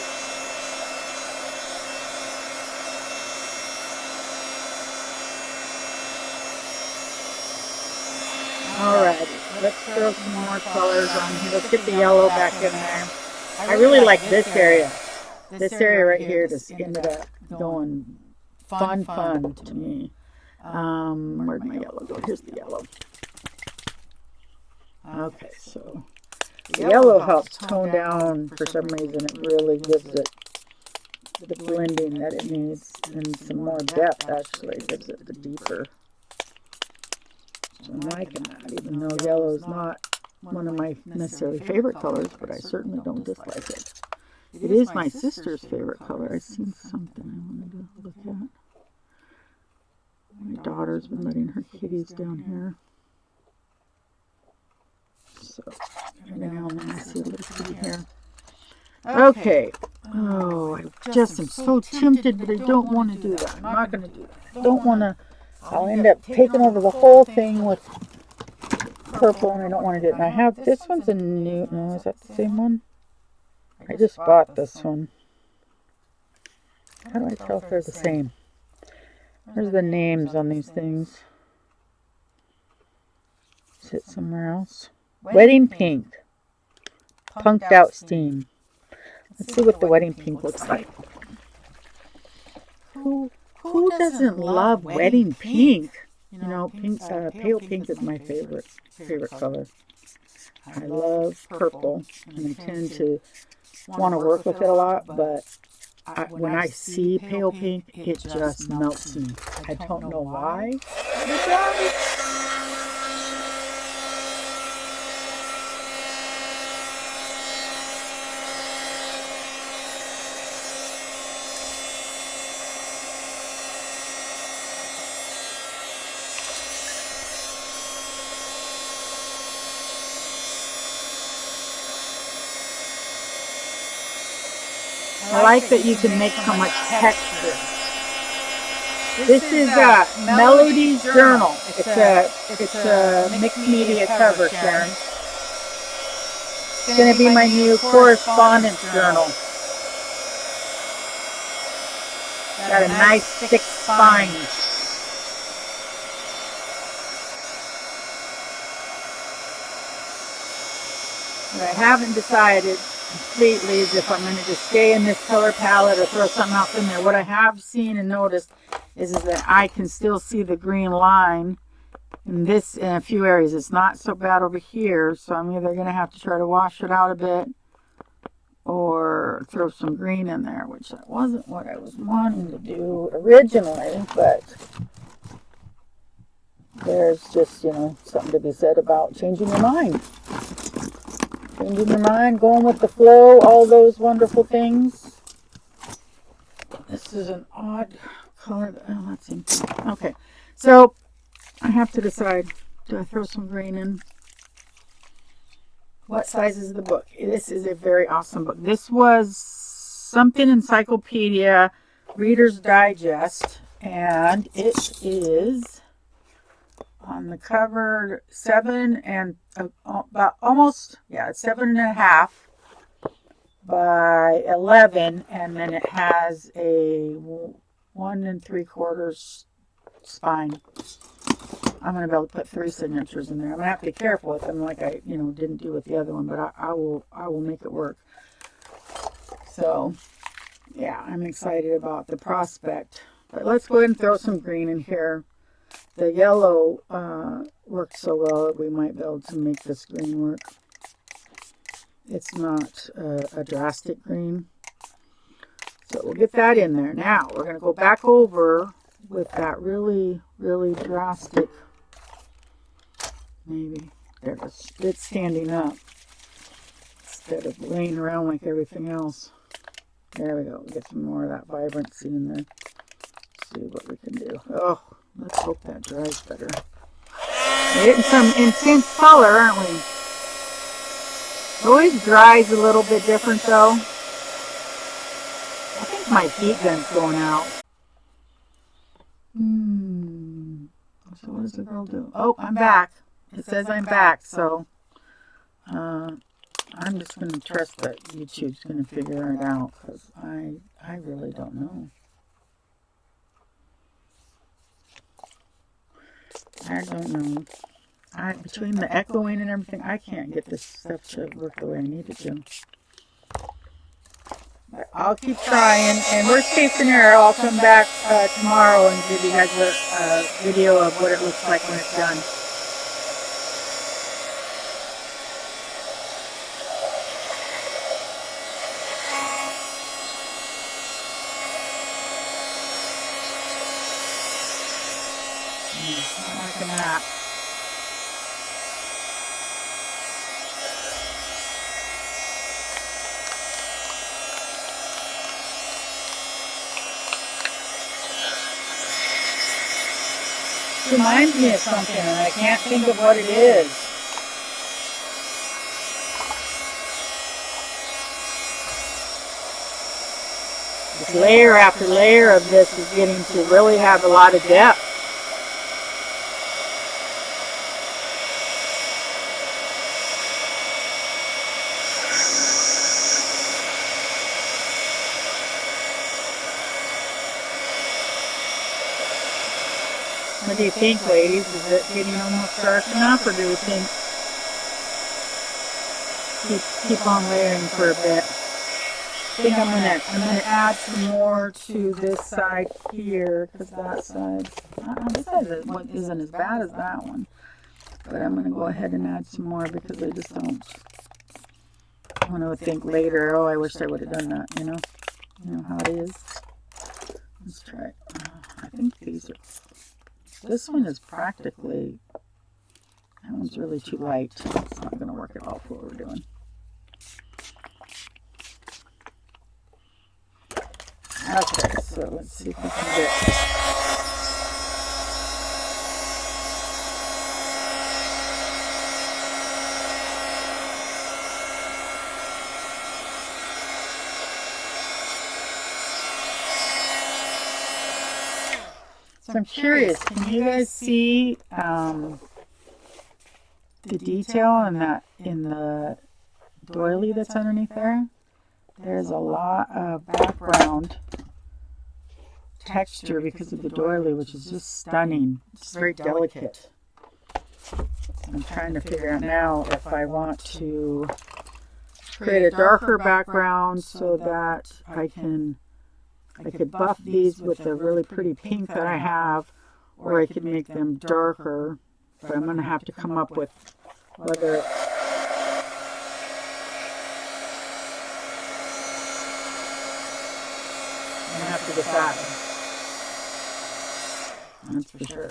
Alrighty. Let's throw some more colors on here. Let's get the yellow back in there. I really like this area. This area right here just ended up going fun to me. Where'd my yellow go? Here's the yellow. Okay, so the yellow helps tone down for some reason. It really gives it the blending that it needs, and some more depth actually gives it the deeper. So I'm liking that, even though yellow is not one of my necessarily favorite colors, but I certainly don't dislike it. It is my sister's favorite color. I've seen something I wanted to look at. My daughter's been letting her kitties down here. So, every now and then I see a little kitty here. Okay. Oh, I just am so tempted, but I don't want to do that. I'm not going to do that. I don't want to. I'll end up taking over the whole thing with purple, and I don't want to do it. And I have, this one's a new, no, is that the same one? I just bought this one. How do I tell if they're the same? Where's the names on these things? Is it somewhere else? Wedding Pink. Punked Out Steam. Let's see what the Wedding Pink looks like. Who doesn't love Wedding Pink? You know, pink, pale pink is my favorite color. I love purple, and I tend to want to work with it a lot, but when I see pale pink, it just melts me. I don't know why. It does. I like that you can make so much texture. This is Melody's Journal. It's a mixed media cover, Sharon. It's going to be my new correspondence journal. Got a nice thick spine. What I haven't decided completely is if I'm going to just stay in this color palette or throw something else in there. What I have seen and noticed is that I can still see the green line in a few areas. It's not so bad over here, so I'm either going to have to try to wash it out a bit or throw some green in there, which that wasn't what I was wanting to do originally, but there's just, something to be said about changing your mind. Changing your mind, going with the flow, all those wonderful things. This is an odd color. Oh, that's empty. Okay, so I have to decide, do I throw some green in? What size is the book? This is a very awesome book. This was something encyclopedia, Reader's Digest, and it is on the cover 7 and about almost, it's 7.5 by 11, and then it has a 1 3/4 spine. I'm going to be able to put 3 signatures in there. I'm going to have to be careful with them like I, didn't do with the other one, but I will make it work. So, yeah, I'm excited about the prospect. But let's go ahead and throw some green in here. The yellow worked so well that we might be able to make this green work. It's not a drastic green. So we'll get that in there. Now, we're going to go back over with that really, really drastic. Maybe there it is. It's standing up instead of laying around like everything else. There we go. Get some more of that vibrancy in there. See what we can do. Oh, let's hope that dries better. We're getting some intense color, aren't we? It always dries a little bit different though. I think my heat gun's going out. So what does the girl do? Oh, I'm back. It says I'm back, so I'm just going to trust that YouTube's going to figure it out, because I really don't know. I don't know. Between the echoing and everything, I can't get this stuff to work the way I need it to. But I'll keep trying, and worst case scenario, I'll come back tomorrow and give you guys a video of what it looks like when it's done. Not liking that. It reminds me of something, and I can't think of what it is. This layer after layer of this is getting to really have a lot of depth. What do you think, ladies? Is it getting almost dark enough, or do we think keep on layering for a bit? I think I'm gonna add some more to this side here, because that side, this side isn't as bad as that one. But I'm gonna go ahead and add some more, because I just don't want to think later, oh, I wish I would have done that. You know how it is. Let's try it. I think these are. This one is practically, that one's really too light. It's not going to work at all for what we're doing. Okay, so let's see if we can get. So I'm curious, can you guys see the detail in the doily that's underneath there? There's a lot of background texture because of the doily, which is just stunning. It's very delicate. I'm trying to figure out now if I want to create a darker background so that I could buff these with the really pretty pink that I have, or I could make them darker. But I'm going to have to come up with whether it's I'm going to have to decide. That's for sure.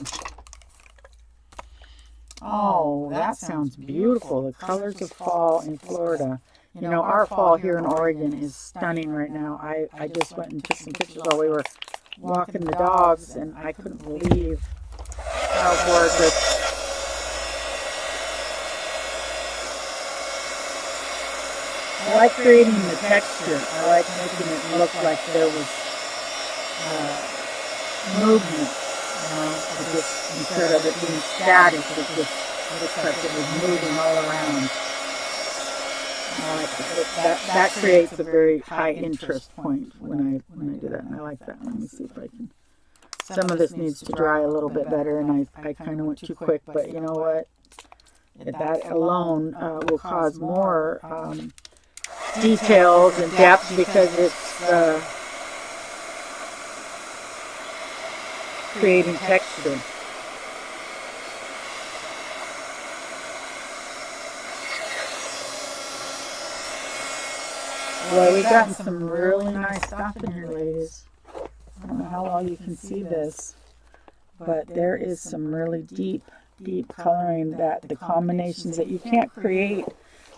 Oh, that sounds beautiful. The colors of fall in Florida. You know, our fall here in Oregon is stunning right now. I just went and took some pictures while we were walking the dogs, and I couldn't believe how gorgeous. I like creating the texture. I like making it look like there was movement. Just instead of it being static, it just looks like it was moving all around. That creates a very high interest point when I do that, and I like that. Let me see if I can. Some of this needs to dry a little bit better, and I kind of went too quick, but you know what? That alone will cause more details and depth because it's creating texture. Boy, we've gotten some really nice stuff in here, ladies. I don't know how well you can see this, but there is some really deep coloring, that the combinations that you can't create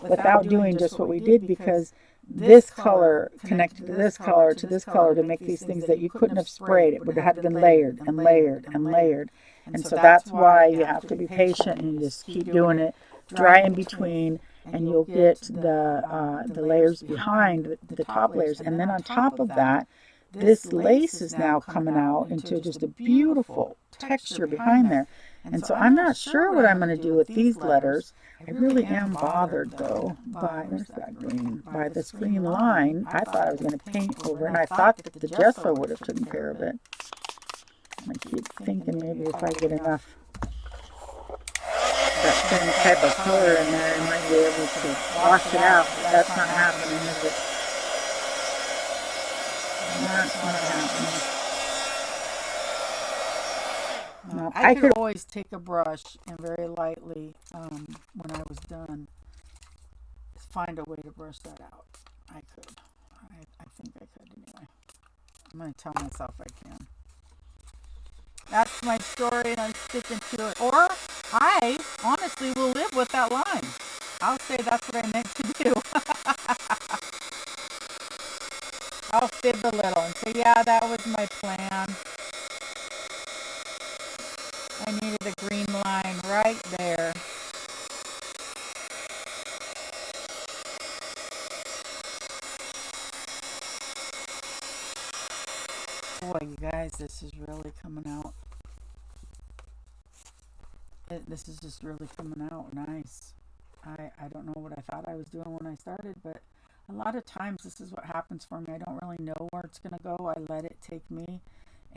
without doing just what we did, because this color connected to this color to make these things that you couldn't have sprayed. It would have been layered and layered and layered. And so that's why you have to be patient and you just keep doing it, dry in between, and you'll get the layers behind the top layers. And then on top of that, this lace is now coming out into just a beautiful texture behind there. And so I'm not sure what I'm going to do with these letters. I really am bothered, though, by, there's that green, by this green line. I thought I was going to paint over, and I thought that the gesso would have taken care of it. I keep thinking maybe if I get enough that same type of color in there, I might be able to wash it out, but that's not happening, is it? That's not happening. No, I could always take a brush and very lightly, when I was done, find a way to brush that out. I could. I think I could anyway. I'm going to tell myself I can. That's my story, and I'm sticking to it. Or I honestly will live with that line. I'll say that's what I meant to do. I'll fib a little and say, yeah, that was my plan. I needed a green line right there. Boy, you guys, this is really coming out. This is just really coming out nice. I don't know what I thought I was doing when I started, but a lot of times this is what happens for me. I don't really know where it's going to go. I let it take me.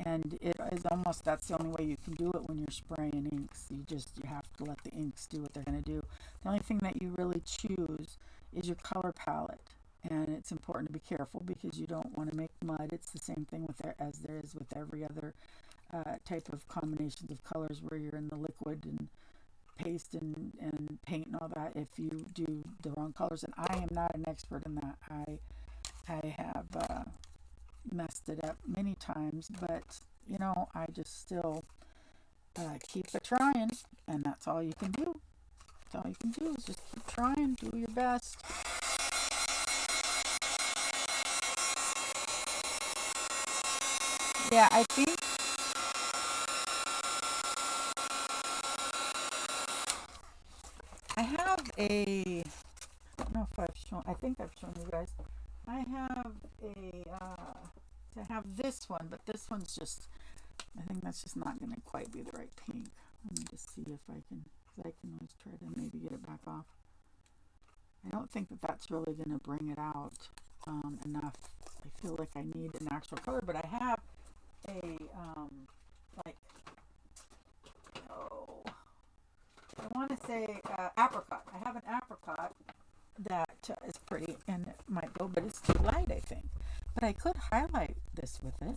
And it is almost, that's the only way you can do it when you're spraying inks. You have to let the inks do what they're going to do. The only thing that you really choose is your color palette. And it's important to be careful because you don't want to make mud. It's the same thing as there is with every other type of combinations of colors where you're in the liquid and paste and paint and all that. If you do the wrong colors, and I am not an expert in that. I have messed it up many times, but you know, I just still keep it trying, and that's all you can do. That's all you can do is just keep trying, do your best. Yeah, I think I have a, I don't know if I've shown, I think I've shown you guys. I have to have this one, but this one's just, I think that's just not going to quite be the right pink. Let me just see if I can always try to maybe get it back off. I don't think that that's really going to bring it out enough. I feel like I need an actual color, but I have a, I want to say apricot. I have an apricot that is pretty and it might go, but it's too light, I think. But I could highlight this with it.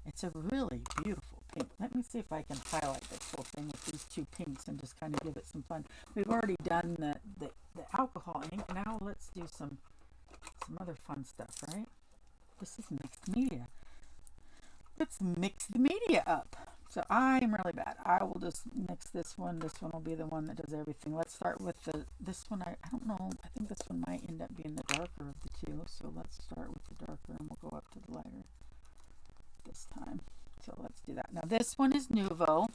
It's a really beautiful pink. Let me see if I can highlight this whole thing with these two pinks and just kind of give it some fun. We've already done the alcohol ink. Now let's do some other fun stuff, right? This is mixed media. Let's mix the media up. So I'm really bad. I will just mix this one. This one will be the one that does everything. Let's start with this one. I don't know. I think this one might end up being the darker of the two. So let's start with the darker and we'll go up to the lighter this time. So let's do that. Now this one is Nouveau.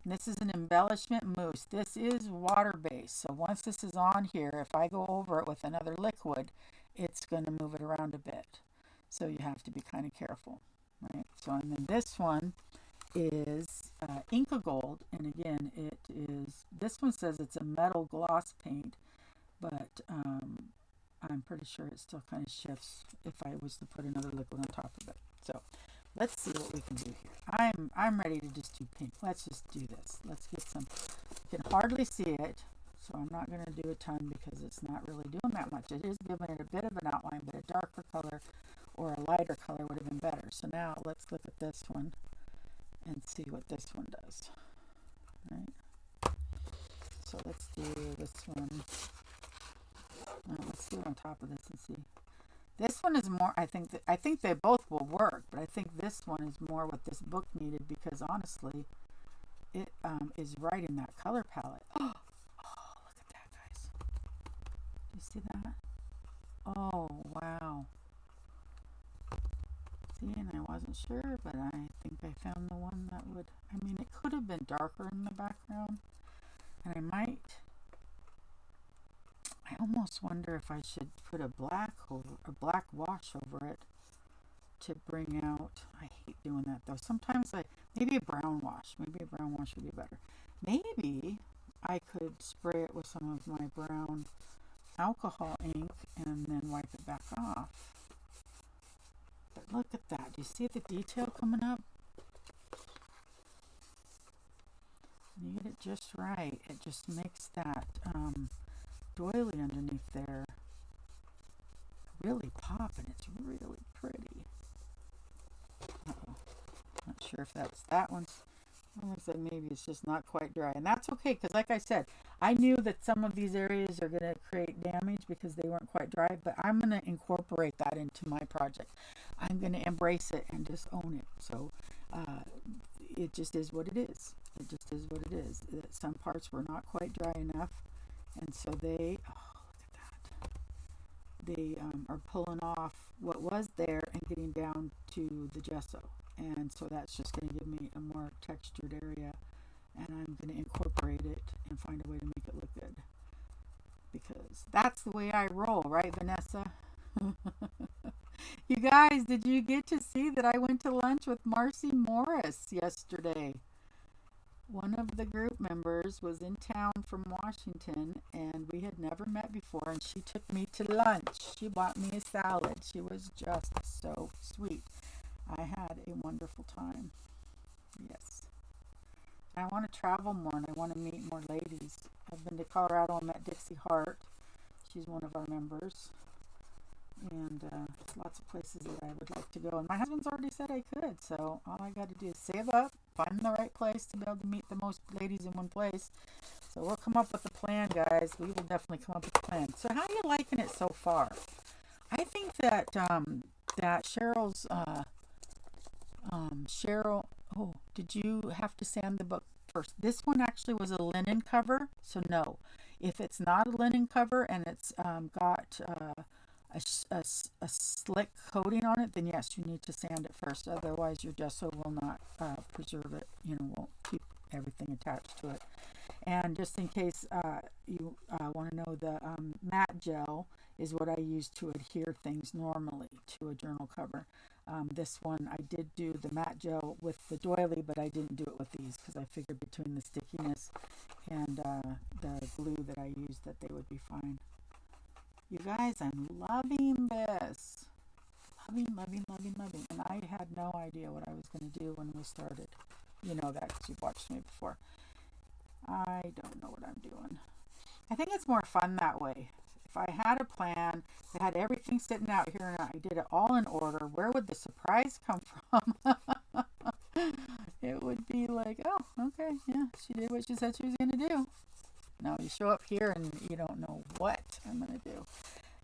And this is an embellishment mousse. This is water-based. So once this is on here, if I go over it with another liquid, it's going to move it around a bit. So you have to be kind of careful. Right, so and then this one is Inca Gold, and again it is, this one says it's a metal gloss paint, but I'm pretty sure it still kind of shifts if I was to put another liquid on top of it. So let's see what we can do here. I'm ready to just do pink. Let's just do this. Let's get some. You can hardly see it, so I'm not going to do a ton because it's not really doing that much. It is giving it a bit of an outline, but a darker color or a lighter color would have been better. So now let's look at this one and see what this one does. Right. So let's do this one. Let's do it on top of this and see. This one is more, I think they both will work, but I think this one is more what this book needed because honestly, it is right in that color palette. Oh, look at that, guys. Do you see that? Oh, wow. See, and I wasn't sure, but I think I found the one that would, I mean, it could have been darker in the background, and I almost wonder if I should put a black wash over it to bring out, I hate doing that though. Sometimes maybe a brown wash would be better. Maybe I could spray it with some of my brown alcohol ink and then wipe it back off. But look at that. Do you see the detail coming up? You get it just right. It just makes that doily underneath there really pop, and it's really pretty. Uh-oh. Not sure if that's that one's. It looks like maybe it's just not quite dry, and that's okay because like I said, I knew that some of these areas are going to create damage because they weren't quite dry, but I'm going to incorporate that into my project. I'm going to embrace it and just own it. So it just is what it is. It just is what it is. Some parts were not quite dry enough, and so they, oh, look at that. They are pulling off what was there and getting down to the gesso. And so that's just going to give me a more textured area, and I'm going to incorporate it and find a way to make it look good, because that's the way I roll, right, Vanessa? You guys, did you get to see that I went to lunch with Marcy Morris yesterday? One of the group members was in town from Washington, and we had never met before, and she took me to lunch. She bought me a salad. She was just so sweet. I had a wonderful time. Yes. I want to travel more, and I want to meet more ladies. I've been to Colorado and met Dixie Hart. She's one of our members. And lots of places that I would like to go. And my husband's already said I could. So all I got to do is save up, find the right place to be able to meet the most ladies in one place. So we'll come up with a plan, guys. We will definitely come up with a plan. So how are you liking it so far? I think that that Cheryl's... Cheryl, oh, did you have to sand the book first? This one actually was a linen cover, so no. If it's not a linen cover and it's got a slick coating on it, then yes, you need to sand it first. Otherwise, your gesso will not preserve it. Won't keep everything attached to it. And just in case you want to know, the matte gel is what I use to adhere things normally to a journal cover. This one, I did do the matte gel with the doily, but I didn't do it with these because I figured between the stickiness and the glue that I used that they would be fine. You guys, I'm loving this. Loving. And I had no idea what I was going to do when we started. You know that because you've watched me before. I don't know what I'm doing. I think it's more fun that way. if I had a plan, I had everything sitting out here and I did it all in order, where would the surprise come from? It would be like, oh, okay, yeah, she did what she said she was going to do. Now you show up here and you don't know what I'm going to do.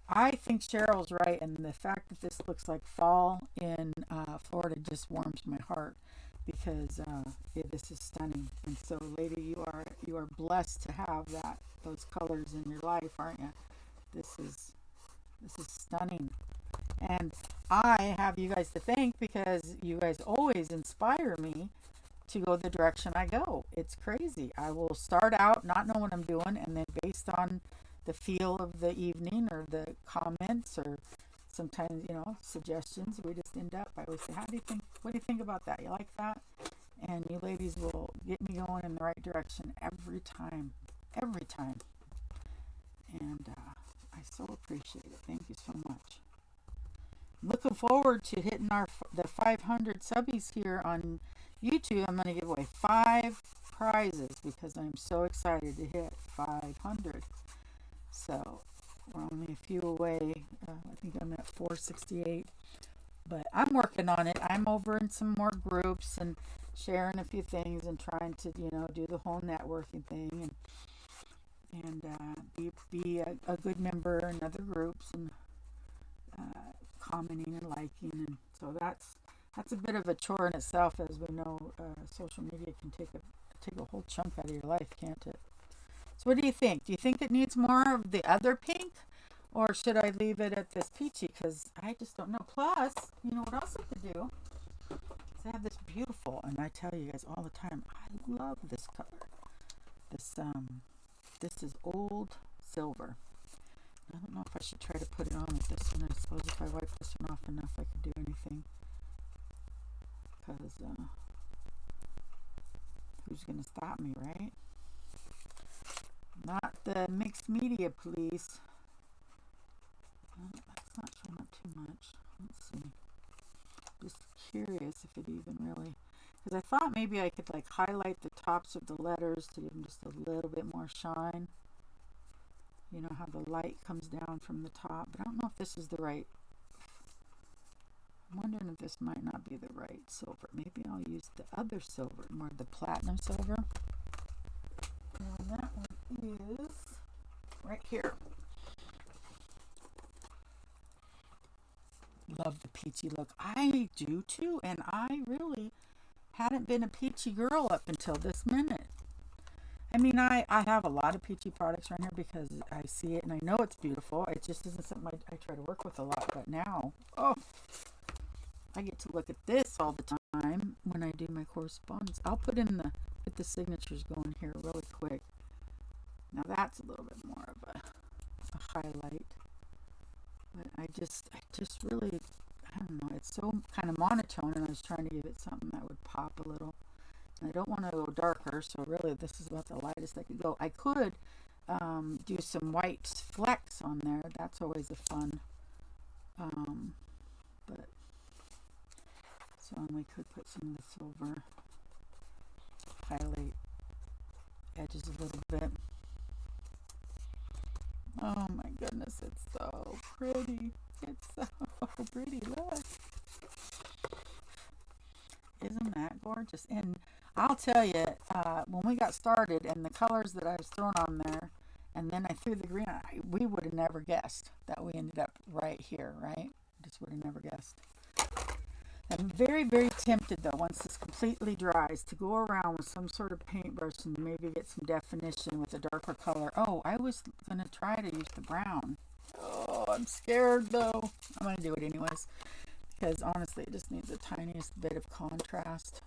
I think Cheryl's right, and the fact that this looks like fall in Florida just warms my heart, because yeah, this is stunning. And so, lady, you are blessed to have those colors in your life, aren't you? This is stunning, and I have you guys to thank, because you guys always inspire me to go the direction I go. It's crazy. I will start out not knowing what I'm doing, and then based on the feel of the evening or the comments or sometimes, suggestions, we just end up, I always say, what do you think about that? You like that? And you ladies will get me going in the right direction every time. And I so appreciate it. Thank you so much. Looking forward to hitting the 500 subbies here on YouTube. I'm going to give away 5 prizes because I'm so excited to hit 500. So we're only a few away. I think I'm at 468, but I'm working on it. I'm over in some more groups and sharing a few things and trying to, do the whole networking thing and be a good member in other groups and commenting and liking. And so that's a bit of a chore in itself, as we know. Social media can take a whole chunk out of your life, can't it? So what do you think? Do you think it needs more of the other pink, or should I leave it at this peachy? Because I just don't know. Plus, you know what else I could do? Is I have this beautiful, and I tell you guys all the time, I love this color. This is old silver. I don't know if I should try to put it on with this one. I suppose if I wipe this one off enough, I could do anything. Because who's going to stop me, right? Not the mixed media police. That's not showing up too much. Let's see. Just curious if it even really... Because I thought maybe I could highlight the tops of the letters to give them just a little bit more shine. You know how the light comes down from the top. But I don't know if this is the right... I'm wondering if this might not be the right silver. Maybe I'll use the other silver, more the platinum silver. And that one is right here. Love the peachy look. I do too, and I really hadn't been a peachy girl up until this minute. I mean, I have a lot of peachy products around here because I see it and I know it's beautiful. It just isn't something I try to work with a lot, but now, I get to look at this all the time when I do my correspondence. I'll put the signatures going here really quick. Now that's a little bit more of a highlight. But I just really, I don't know, it's so kind of monotone, and I was trying to give it something that would pop a little. And I don't want to go darker, so really this is about the lightest I could go. I could do some white flecks on there. That's always a fun, but so we could put some of the silver, highlight edges a little bit. Oh my goodness, it's so pretty. It's so pretty. Look. Isn't that gorgeous? And I'll tell you, when we got started and the colors that I was throwing on there, and then I threw the green on, we would have never guessed that we ended up right here, right? Just would have never guessed. I'm very, very tempted, though, once this completely dries, to go around with some sort of paintbrush and maybe get some definition with a darker color. Oh, I was going to try to use the brown. Oh, I'm scared, though. I'm going to do it anyways, because honestly, it just needs the tiniest bit of contrast.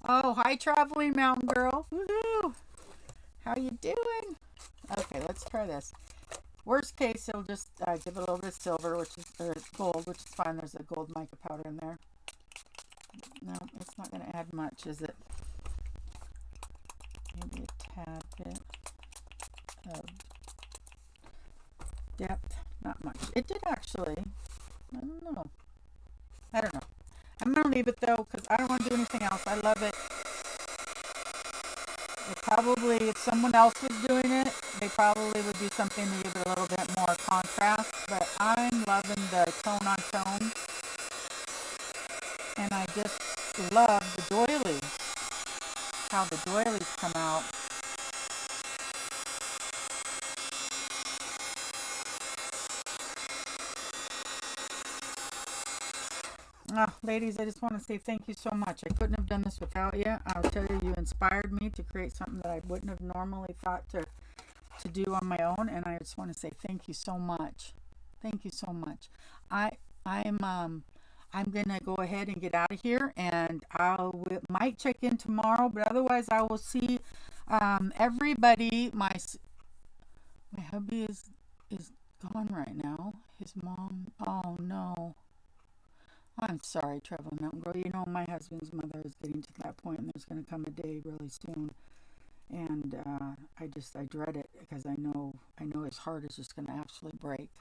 Oh, hi, Traveling Mountain Girl. Woohoo! How you doing? Okay, let's try this. Worst case, it'll just give it a little bit of silver, or gold, which is fine. There's a gold mica powder in there. No, it's not going to add much, is it? Maybe a tad bit of depth. Not much. It did actually. I don't know. I'm going to leave it, though, because I don't want to do anything else. I love it. It probably, if someone else else was doing it, they probably would do something to give it a little bit more contrast. But I'm loving the tone on tone, and I just love the doilies, how the doilies come out. Ladies, I just want to say thank you so much. I couldn't have done this without you. I'll tell you, you inspired me to create something that I wouldn't have normally thought to do on my own, and I just want to say thank you so much. Thank you so much. I'm gonna go ahead and get out of here, and might check in tomorrow, but otherwise I will see everybody. My hubby is gone right now. His mom. Oh no. I'm sorry, Traveling Mountain Girl. You know, my husband's mother is getting to that point, and there's going to come a day really soon. And I dread it because I know his heart is just going to absolutely break.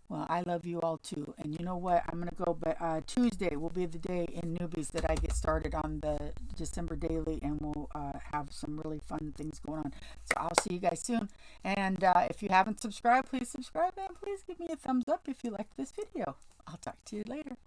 Well, I love you all too. And you know what? I'm going to go, but Tuesday will be the day in Newbies that I get started on the December daily, and we'll have some really fun things going on. So I'll see you guys soon. And if you haven't subscribed, please subscribe, and please give me a thumbs up if you liked this video. I'll talk to you later.